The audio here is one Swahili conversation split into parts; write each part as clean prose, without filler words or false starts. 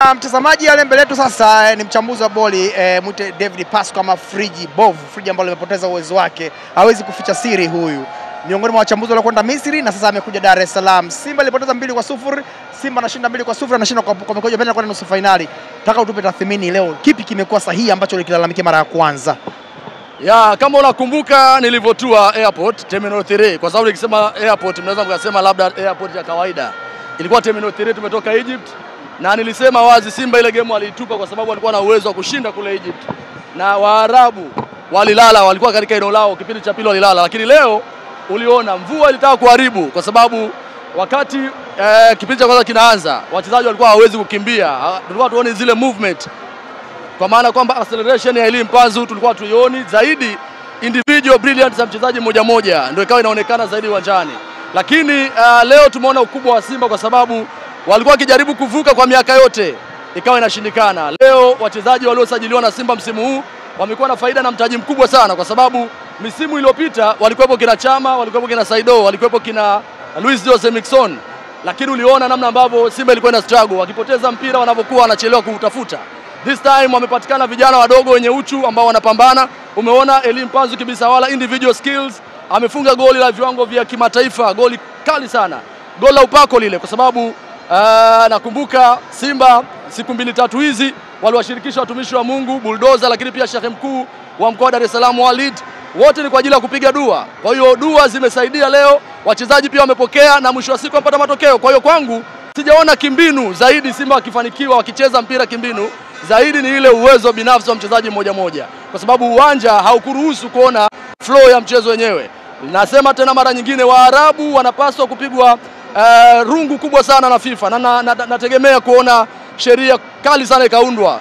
Mtazamaji, yale mbele yetu sasa ni mchambuzi wa boli mwite David Pasco kama friji bovu, friji ambalo limepoteza uwezo wake, hawezi kuficha siri huyu. Miongoni mwa wachambuzi waliokwenda Misri na sasa amekuja Dar es Salaam. Simba ilipoteza 2-0, Simba anashinda 2-0, anashinda kwa mkojo penalty kwenda nusu finali. Nataka utupe tathmini leo, kipi kimekuwa sahihi ambacho ulikilalamikia mara ya kwanza? Ya, kama unakumbuka nilivyotua airport Terminal 3, kwa sababu nikisema airport mnaweza mkasema labda airport ya kawaida. Ilikuwa Terminal 3, tumetoka Egypt. Na nilisema wazi Simba ile game walitupa kwa sababu walikuwa na uwezo wa kushinda kule Egypt. Na Waarabu walilala, walikuwa katika eneo lao, kipindi cha pili walilala. Lakini leo uliona mvua ilitaka kuharibu kwa sababu wakati kipindi cha kwanza kinaanza, wachezaji walikuwa hawezi kukimbia. Tulikuwa tuone zile movement. Kwa maana kwamba acceleration ya Elie Mpanzu tulikuwa tuioni zaidi, individual brilliance za mchezaji mmoja mmoja ndio ikawa inaonekana zaidi uwanjani. Lakini leo tumeona ukubwa wa Simba kwa sababu walikuwa wakijaribu kuvuka kwa miaka yote, ikawa inashindikana. Leo wachezaji waliosajiliwa na Simba msimu huu wamekuwa na faida na mtaji mkubwa sana, kwa sababu misimu iliyopita walikuwepo kina Chama, walikuwepo kina Saido, walikuwepo kina Luis Jose Mixon. Lakini uliona namna ambavyo Simba ilikuwa ina struggle, wakipoteza mpira wanapokuwa wanachelewa kuutafuta. This time wamepatikana vijana wadogo wenye uchu ambao wanapambana. Umeona Elie Mpanzu Kibisawala, individual skills, amefunga goli la viwango vya kimataifa, goli kali sana. Goli la upako lile, kwa sababu nakumbuka Simba siku 2-3 hizi waliwashirikisha watumishi wa Mungu, Bulldozer, lakini pia Sheikh mkuu wa mkoa wa Dar es Salaam Walid. Wote ni kwa ajili ya kupiga dua. Kwa hiyo dua zimesaidia leo, wachezaji pia wamepokea na mwisho wa siku wapata matokeo. Kwa hiyo kwangu sijaona kimbinu zaidi Simba wakifanikiwa wakicheza mpira kimbinu, zaidi ni ile uwezo binafsi wa mchezaji mmoja mmoja, kwa sababu uwanja haukuruhusu kuona flow ya mchezo wenyewe. Nasema tena mara nyingine, Waarabu wanapaswa kupigwa rungu kubwa sana na FIFA, na nategemea kuona sheria kali sana ikaundwa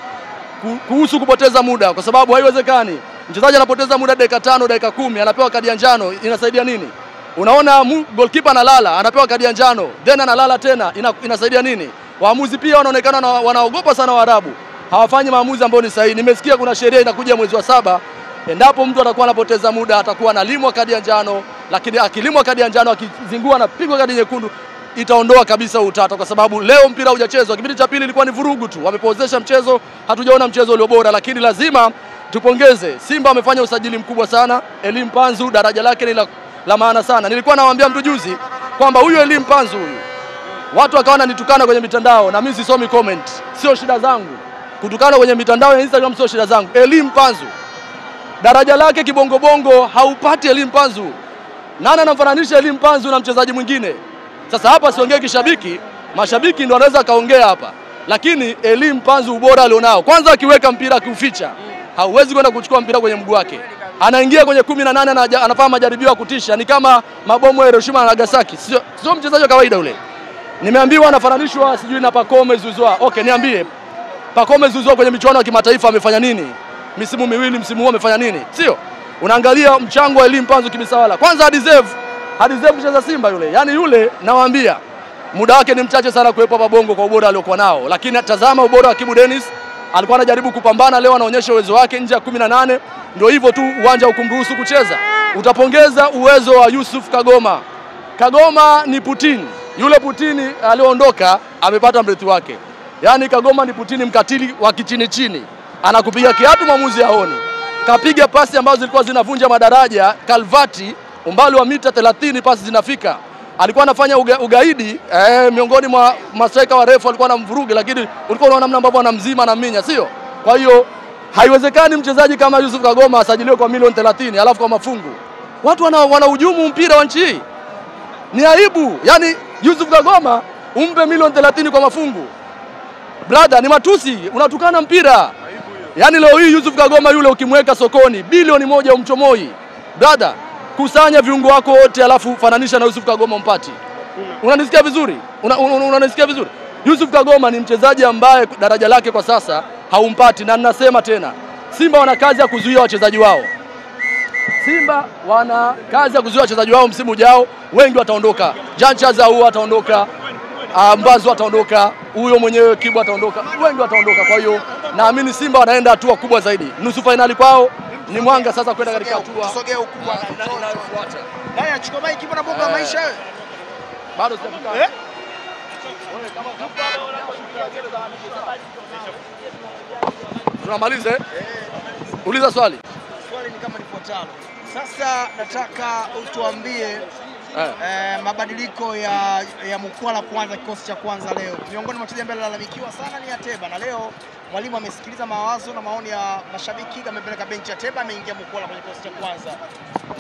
kuhusu kupoteza muda, kwa sababu haiwezekani mchezaji anapoteza muda dakika 5, dakika 10 anapewa kadi ya njano. Inasaidia nini? Unaona goalkeeper analala, anapewa kadi ya njano, then analala tena, inasaidia nini? Waamuzi pia wanaonekana wanaogopa sana Waarabu, hawafanyi maamuzi ambayo ni sahihi. Nimesikia kuna sheria inakuja mwezi wa 7, endapo mtu atakuwa anapoteza muda atakuwa analimwa kadi ya njano, lakini akilimwa kadi ya njano akizingua na pigwa kadi nyekundu itaondoa kabisa utata, kwa sababu leo mpira hujachezwa. Kipindi cha pili ilikuwa ni vurugu tu, wamepozesha mchezo, hatujaona mchezo ulio bora. Lakini lazima tupongeze Simba, wamefanya usajili mkubwa sana. Elie Mpanzu daraja lake ni la maana sana. Nilikuwa nawaambia mtu juzi kwamba huyu Elie Mpanzu huyu, watu wakawa wananitukana kwenye mitandao na mimi sisomi comment, sio shida zangu. Kutukana kwenye mitandao ya Instagram sio shida zangu. Elie Mpanzu daraja lake kibongo haupati Elie Mpanzu. Nani anamfananisha Elie Mpanzu na mchezaji mwingine? Sasa hapa siongee kishabiki, mashabiki ndio wanaweza kaongea hapa. Lakini Elie Mpanzu ubora alionao, kwanza akiweka mpira akiuficha, hauwezi kwenda kuchukua mpira kwenye mguu wake. Anaingia kwenye 18 anafanya majaribio ya kutisha, ni kama mabomu ya Hiroshima na Nagasaki. Sio mchezaji wa kawaida ule. Nimeambiwa anafananishwa sijui na Pacome Zouzoua. Okay, niambie Pacome Zouzoua kwenye michuano ya kimataifa amefanya nini? Misimu miwili, msimu huu amefanya nini? Sio? Unaangalia mchango wa Elie Mpanzu Kibisawala. Kwanza hadeserve kucheza Simba yule. Yaani yule nawaambia muda wake ni mchache sana kuwepo hapa Bongo kwa ubora aliokuwa nao. Lakini tazama ubora wa Kibu Dennis, alikuwa anajaribu kupambana, leo anaonyesha uwezo wake nje ya 18. Ndio hivyo tu, uwanja ukumruhusu kucheza. Utapongeza uwezo wa Yusuf Kagoma. Kagoma ni Putin. Yule Putin aliondoka amepata mrithi wake. Yaani Kagoma ni Putin mkatili wa kichini. Anakupiga kiatu mwamuzi haoni. Kapiga pasi ambazo zilikuwa zinavunja madaraja, Kalvati, umbali wa mita 30 pasi zinafika. Alikuwa anafanya ugaidi, miongoni mwa mastrika wa refu alikuwa anamvuruga, lakini ulikuwa unaona namna ambavyo anamzima na minya, sio? Kwa hiyo haiwezekani mchezaji kama Yusuf Kagoma asajiliwe kwa milioni 30 alafu kwa mafungu. Watu wanahujumu mpira wa nchi hii. Ni aibu. Yaani Yusuf Kagoma umpe milioni 30 kwa mafungu. Brother, ni matusi, unatukana mpira. Yaani leo hii Yusuf Kagoma yule ukimweka sokoni bilioni 1 umchomoi. Brother, kusanya viungo wako wote alafu fananisha na Yusuf Kagoma mpati. Unanisikia vizuri? Unanisikia vizuri? Yusuf Kagoma ni mchezaji ambaye daraja lake kwa sasa haumpati, na ninasema tena, Simba wana kazi ya kuzuia wachezaji wao. Simba wana kazi ya kuzuia wachezaji wao msimu ujao, wengi wataondoka. Jean Charles Ahoua ataondoka, Mbazu ataondoka, huyo mwenyewe Kibu ataondoka, wengi wataondoka. Kwa hiyo naamini Simba wanaenda hatua kubwa zaidi. Nusu finali kwao ni mwanga sasa kwenda katika hatua. Tusogea ukubwa inayofuata. Naye achukua bike kipo na bonga maisha wewe. Bado sijafika. Tunamaliza. Uliza swali. Swali ni kama lifuatalo. Sasa nataka utuambie mabadiliko ya Mukwala kwanza, kikosi cha kwanza leo. Miongoni mwa wachezaji ambao walalamikiwa sana ni Ateba, na leo mwalimu amesikiliza mawazo na maoni ya mashabiki, amepeleka benchi ya Ateba, ameingia Mukwala kwenye kikosi cha kwanza.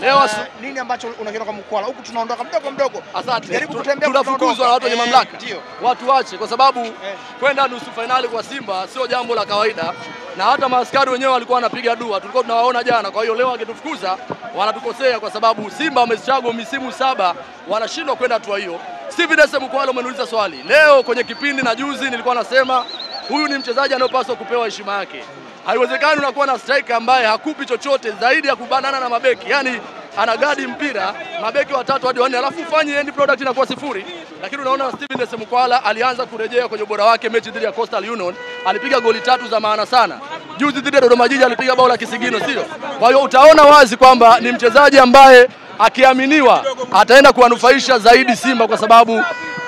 Leo nini ambacho unakiona kwa Mukwala? Huku tunaondoka mdogo mdogo. Asante. Jaribu kutembea, tunafukuzwa na watu wenye mamlaka. Watu wache, kwa sababu kwenda nusu finali kwa Simba sio jambo la kawaida, na hata maaskari wenyewe walikuwa wanapiga dua, tulikuwa tunawaona jana. Kwa hiyo leo wakitufukuza wanatukosea, kwa sababu Simba wamestruggle misimu 7 wanashindwa kwenda hatua hiyo. Steven Dese Mukwala, umeniuliza swali. Leo kwenye kipindi na juzi nilikuwa nasema huyu ni mchezaji anayopaswa kupewa heshima yake. Haiwezekani unakuwa na striker ambaye hakupi chochote zaidi ya kubanana na mabeki. Yaani anagadi mpira mabeki watatu hadi wanne, alafu ufanye end product inakuwa 0. Lakini unaona Steven Dese Mukwala alianza kurejea kwenye ubora wake mechi dhidi ya Coastal Union, alipiga goli 3 za maana sana. Juzi dhidi ya Dodoma Jiji alipiga bao la kisigino, sio? Kwa hiyo utaona wazi kwamba ni mchezaji ambaye akiaminiwa ataenda kuwanufaisha zaidi Simba, kwa sababu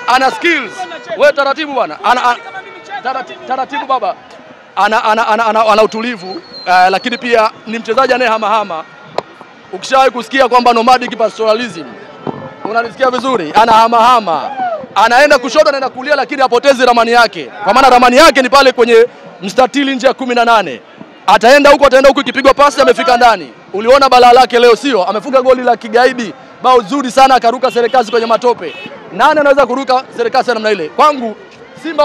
ana skills. Wewe taratibu bwana. Taratibu baba. Ana utulivu, lakini pia ni mchezaji anayehamahama. Ukishawahi kusikia kwamba nomadic pastoralism, unanisikia vizuri? Anahamahama, anaenda kushoto, anaenda kulia, lakini hapotezi ramani yake, kwa maana ramani yake ni pale kwenye mstatili nje ya 18. Ataenda huko ikipigwa pasi amefika ndani. Uliona balaa lake leo, sio? Amefunga goli la kigaidi, bao zuri sana, akaruka serikali kwenye matope. Nani anaweza kuruka serikali namna ile? Kwangu Simba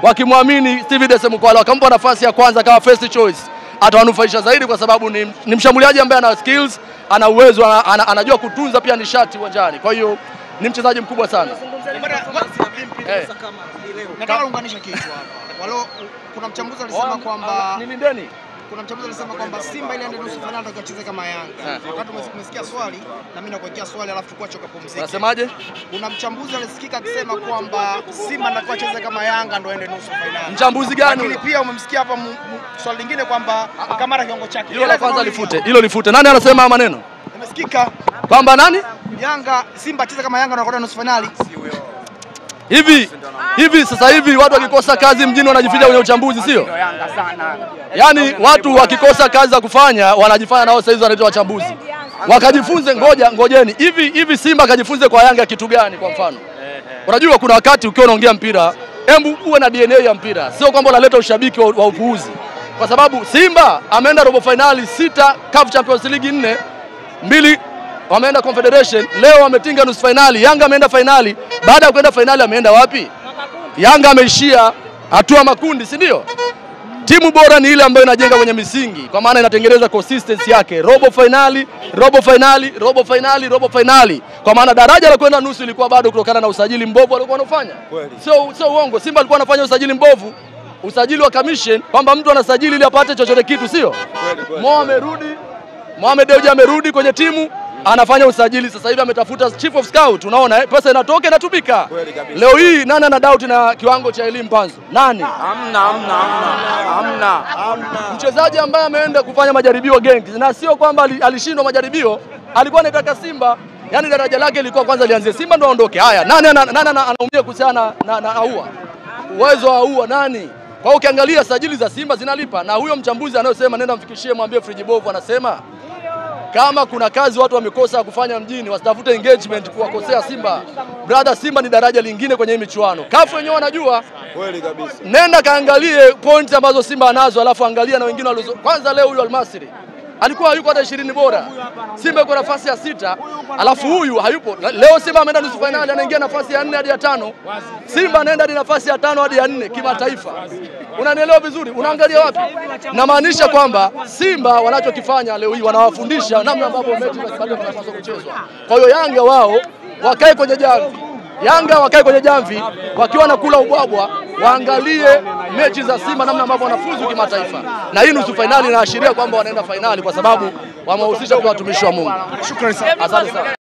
wakimwamini Steven Dese Mukwala, wakampa nafasi ya kwanza kama first choice, atawanufaisha zaidi, kwa sababu ni mshambuliaji ambaye ana skills, ana uwezo, anajua kutunza pia nishati uwanjani. Kwa hiyo ni mchezaji mkubwa sana. Nataka unganisha kichwa hapa. Kuna mchambuzi alisema kwamba nilindeni. Kuna mchambuzi alisema kwamba Simba ile ndio nusu finali tukacheze kama Yanga. Wakati umesikia swali na mimi nakuwekea swali alafu tukua choka pumzika. Unasemaje? Kuna mchambuzi alisikika akisema kwamba Simba ndio acheze kama Yanga ndio aende nusu finali. Mchambuzi gani? Lakini pia umemsikia hapa swali lingine kwamba Kamara kiwango chake. Hilo la kwanza lifute. Hilo lifute. Nani anasema maneno? Nimesikika kwamba nani? Yanga, Simba acheze kama Yanga ndio anakwenda nusu finali. Hivi sasa hivi watu wakikosa kazi mjini wanajificha kwenye uchambuzi, sio? Yaani watu wakikosa kazi za kufanya wanajifanya nao sasa hizo wanaitwa wachambuzi. Wakajifunze, ngojeni. Hivi Simba kajifunze kwa Yanga kitu gani kwa mfano? Unajua kuna wakati ukiwa unaongea mpira, hebu uwe na DNA ya mpira. Sio kwamba unaleta ushabiki wa upuuzi. Kwa sababu Simba ameenda robo finali 6, CAF Champions League 4, 2 wameenda Confederation, leo wametinga nusu finali. Yanga ameenda finali, baada ya kwenda finali ameenda wapi? Yanga ameishia hatua makundi, si ndio? Timu bora ni ile ambayo inajenga kwenye misingi, kwa maana inatengeneza consistency yake. Robo finali. Kwa maana daraja la kwenda nusu ilikuwa bado kutokana na usajili mbovu walikuwa wanafanya. Sio uongo, Simba alikuwa anafanya usajili mbovu, usajili wa commission, kwamba mtu anasajili ili apate chochote kitu, sio? Mohamed Dewji amerudi kwenye timu, anafanya usajili. Sasa hivi ametafuta chief of scout, unaona pesa inatoka inatumika. Leo hii nani ana doubt na kiwango cha elimu Panzo? Nani? Hamna. Mchezaji ambaye ameenda kufanya majaribio Genk, na sio kwamba alishindwa majaribio, alikuwa anataka Simba, yani daraja lake lilikuwa kwanza lianzie Simba ndo aondoke. Haya, nani anaumia kuhusiana na Ahoua? Uwezo wa Ahoua nani? Kwa hiyo ukiangalia sajili za Simba zinalipa, na huyo mchambuzi anayosema nenda mfikishie mwambie Friji Bovu anasema kama kuna kazi watu wamekosa kufanya mjini, wasitafute engagement kuwakosea Simba. Brother, Simba ni daraja lingine kwenye michuano. CAF wenyewe wanajua. Kweli kabisa. Nenda kaangalie points ambazo Simba anazo, alafu angalia na wengine walizo. Kwanza leo huyu Al-Masri alikuwa hayuko hata 20 bora. Simba iko nafasi ya 6, alafu huyu hayupo. Leo Simba ameenda nusu finali, anaingia nafasi ya 4 hadi ya 5. Simba anaenda hadi nafasi ya 5 hadi ya 4 kimataifa. Unanielewa vizuri? Unaangalia wapi? Namaanisha kwamba Simba wanachokifanya leo hii wanawafundisha namna ambavyo mechi zinapaswa kuchezwa. Kwa hiyo Yanga wao wakae kwenye jamvi, wakiwa na kula ubwabwa, waangalie mechi za Simba namna ambavyo wanafuzu kimataifa. Na hii nusu finali inaashiria kwamba wanaenda finali, kwa sababu wamehusisha kwa watumishi wa Mungu. Shukrani sana. Asante sana.